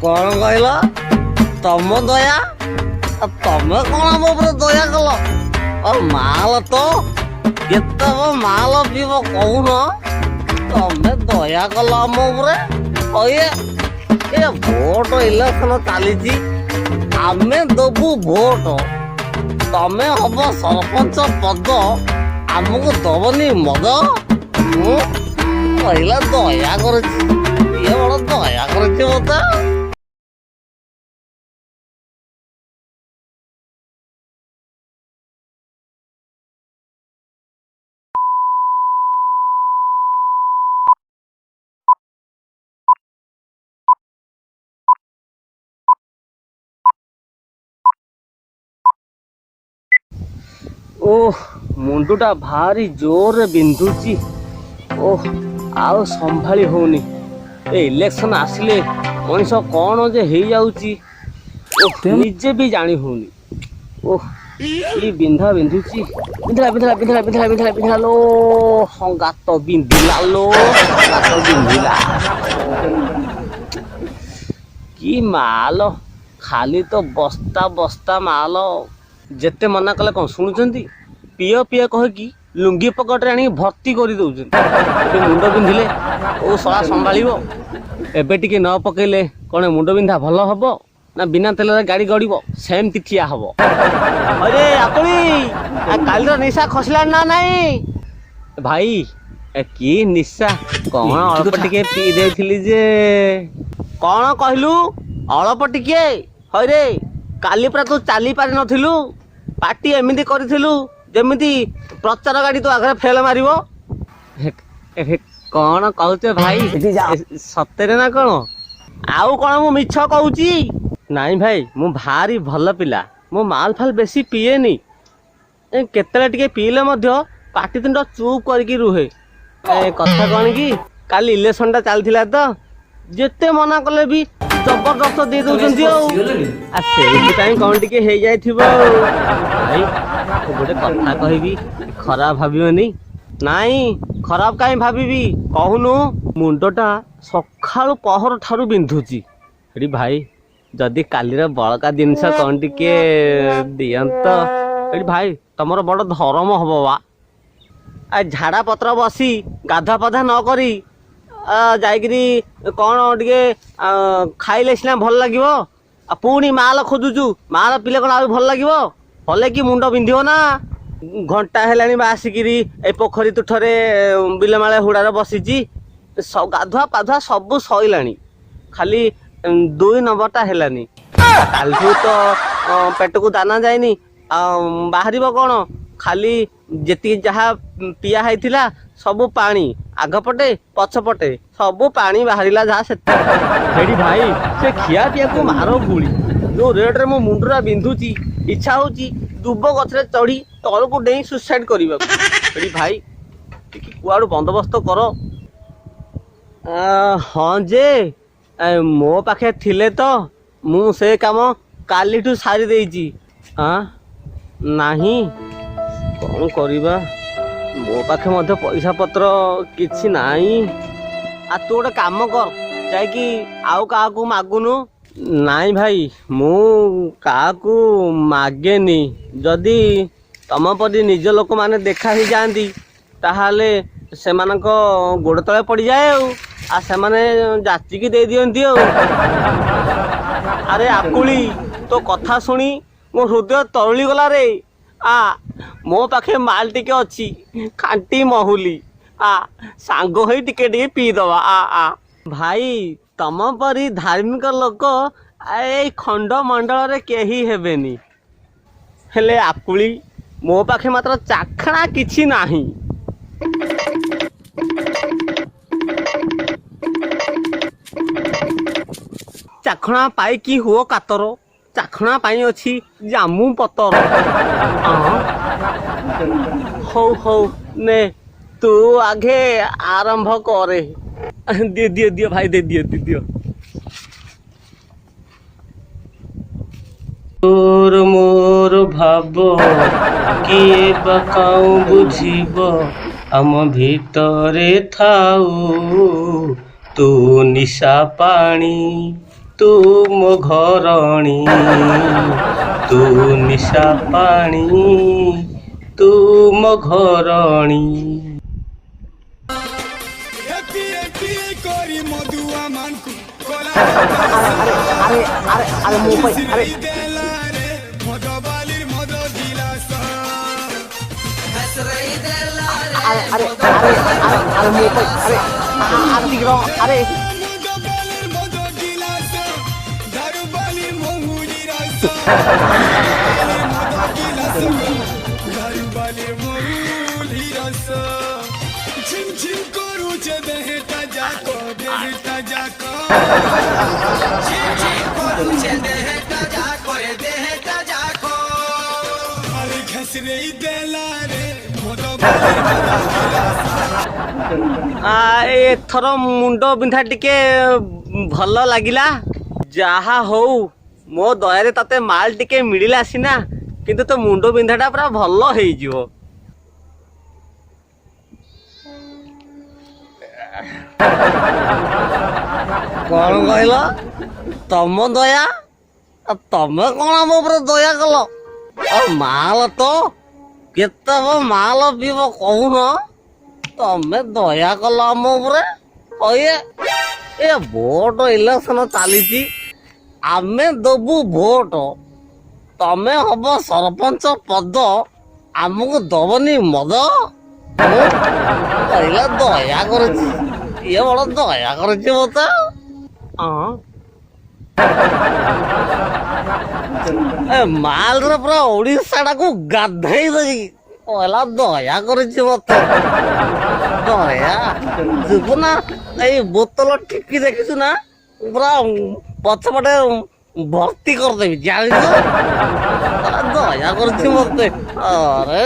कौन कहल तम दया तमें कौन आम दया कल माल तो केत माल पीब कौन तमें दया कल आम ये भोट इलेक्शन चली आमे दबु भोट तमें हम सरपंच पद आमको दबनी मद कहला दया कर बड़ दया कर मत ओह मुंडुटा भारी जोर बिंधुची ओह आउ संभाली होनी ए इलेक्शन आसिले मनीष कौन जे हो जाउची निजे भी जानी होनी ओह ये बिंधा बिंधुची बिंधला बिंधला बिंधला बिंधला बिंधला बिंधला लो गात बिंधिला लो गात बिंधिला की माल खाली तो बस्ता बस्ता माल जेते मना कले कौन शुणुचंती पिय पिय कह लुंगी पकेट आनी भर्ती कर मुंड बिंधिले ओ सला संभाल एबे टिके न पकेले कौन मुंड बिंधा भल हम ना बिना तेल गाड़ी गड़ब सेमती ठिया हम अरे आकुली काली निशा खसला ना नहीं भाई की निशा कौन अल्प टिके पी देथिली जे कौन कहलु अल्प टिके हरे काली पूरा तू चली पारि नथिलु पार्टी एमती करिथिलु जेमिति प्रचार गाड़ी तो आगे फेल मारिबो कौन कहते भाई सतेरे ना कौन आउ कौन मु मिछ कहूची नाई भाई मु भारी भल पिला मु माल फाल बेसी पिएनी केतले टिके पीले मध्य पाटी तुंड चुप करके रुहे कथा कौन कि काली इलेक्शन टा चलथिला तो जेते मना कले भी जबरदस्त दे दउचंती से कौन टिके हो जाइथिबो भाई गोटे कथा कहबी खराब भाबियोनी नाई खराब काई भाबी कहूनु मुंडटा सखाळु पहर ठारू बिंधुची एडी भाई जदि कालीर बळका जिनस कौन टिके दियंत एडी भाई तमर बड़ धर्म हबो वा झाड़ा पत्र बसी गाधा पाधा न करी जाइकरी कौन टिके खाइले सिना भल लागिबो पुणी माल खोजुचु माल पिले कौन आ भल लागिबो भले कि मुंड बिंधिबो ना घंटा हेलानी बासिकिरी ए पोखरी तुठरे बिलमाळे हुड़ार बसीची गाधुआ पाधुआ सब सइलानी खाली 2 नंबरटा हेलानी कालठू तो पेट को दाना जाइनी बाहर कौन खाली जेती जहा पिया होइथिला सब पानी आगपटे पछपटे सब पानी बाहरिला जहा से भाई से खिया पिया को मारो गुली जो रेट रे मो मुंडरा बिंधुची इच्छा होची दुब गछरे चढ़ी तल को डेई सुसाइड करबा भाई कुआड़ बंदोबस्त कर हाँ जे मो पाखे थिले तो मु से काम कालीठू सारी देइची हाँ नाही कौन करिबा मो पाखे मध्य पैसा पत्र किछि नाही आ तू गोटे काम कर जाइकी आउ काहाकू मागुनु नाई भाई मु काहाकू मागेनी जदि तम परी निज लोक माने देखा ही जाती ताहाले सेमानक गोड़ तले पड़ जाए आ सेमाने जाचिकी दे दियंती अरे आकुली तो कथा शुणी मो हृदय तरुली गला रे आ मो पाखे माल टिके अच्छी खांटी महुली आ सांग होई टिके टिके पी दवा आ भाई तम परी धार्मिक लोक ए खंड मंडल रे केही हेबेनी हेले आकुली मो पाखे मात्र चाखणा किछि नाही चाखणा पाई की हुओ कातर चाखणा पाई अछि जामु पतर हौ हौ ने तू आगे आरंभ करे दियो दियो दियो भाई दे दियो दियो तोर मोर भाव किए बकाऊ बुझीब आम भितरे थाऊ तू निशा पानी ତୁ ମୋ ଘରଣୀ ତୁ ନିଶା ପାଣି ତୁ ମୋ ଘରଣୀ। আরে মো ভাই আরে আরে মো ভাই আরে আর দিগ্র আরে ঝিমঝিম করুছে দেহটা যাকো দেহটা যাকো ঝিমঝিম করুছে দেহটা যাকো রে দেহটা যাকো আরে ঘসরেই দেলা রে মদ ଏଥର ମୁଣ୍ଡ ବିନ୍ଧା ଟିକେ ଭଲ ଲାଗିଲା। ଯାହା ହଉ ମୋ ଦୟାରେ ତତେ ମାଲ ଟିକେ ମିଳିଲା ସିନା, କିନ୍ତୁ ତୋ ମୁଣ୍ଡ ବିନ୍ଧାଟା ପୁରା ଭଲ ହେଇଯିବ। କଣ କହିଲ? ତମ ଦୟା? ତମେ କଣ ଆମ ଉପରେ ଦୟା କଲ? ମାଲ ତ କେତେ ମାଲ ପିଇବ କହୁନ? ତମେ ଦୟା କଲ ଆମ ଉପରେ? ଏ ଭୋଟ ଇଲେକ୍ସନ ଚାଲିଛି, ଆମେ ଦବୁ ଭୋଟ, ତମେ ହବ ସରପଞ୍ଚ ପଦ, ଆମକୁ ଦବନି ମଦ? କହିଲା ଦୟା କରୁଛି, ଇଏ ବଡ ଦୟା କରୁଛି ମତେ। ମାଲରେ ପୁରା ଓଡିଶା ଟାକୁ ଗାଧେଇ ଦେଇ କହିଲା ଦୟା କରୁଛି ମତେ। ଦୟା ଯିବୁ ନା ଏଇ ବୋତଲ ଠିକି ଦେଖିଛୁ ନା, ପୁରା ପଛପଟେ ଭର୍ତ୍ତି କରିଦେବି ଜାଣିଛୁ। ଦୟା କରୁଛି ମତେ। ଆରେ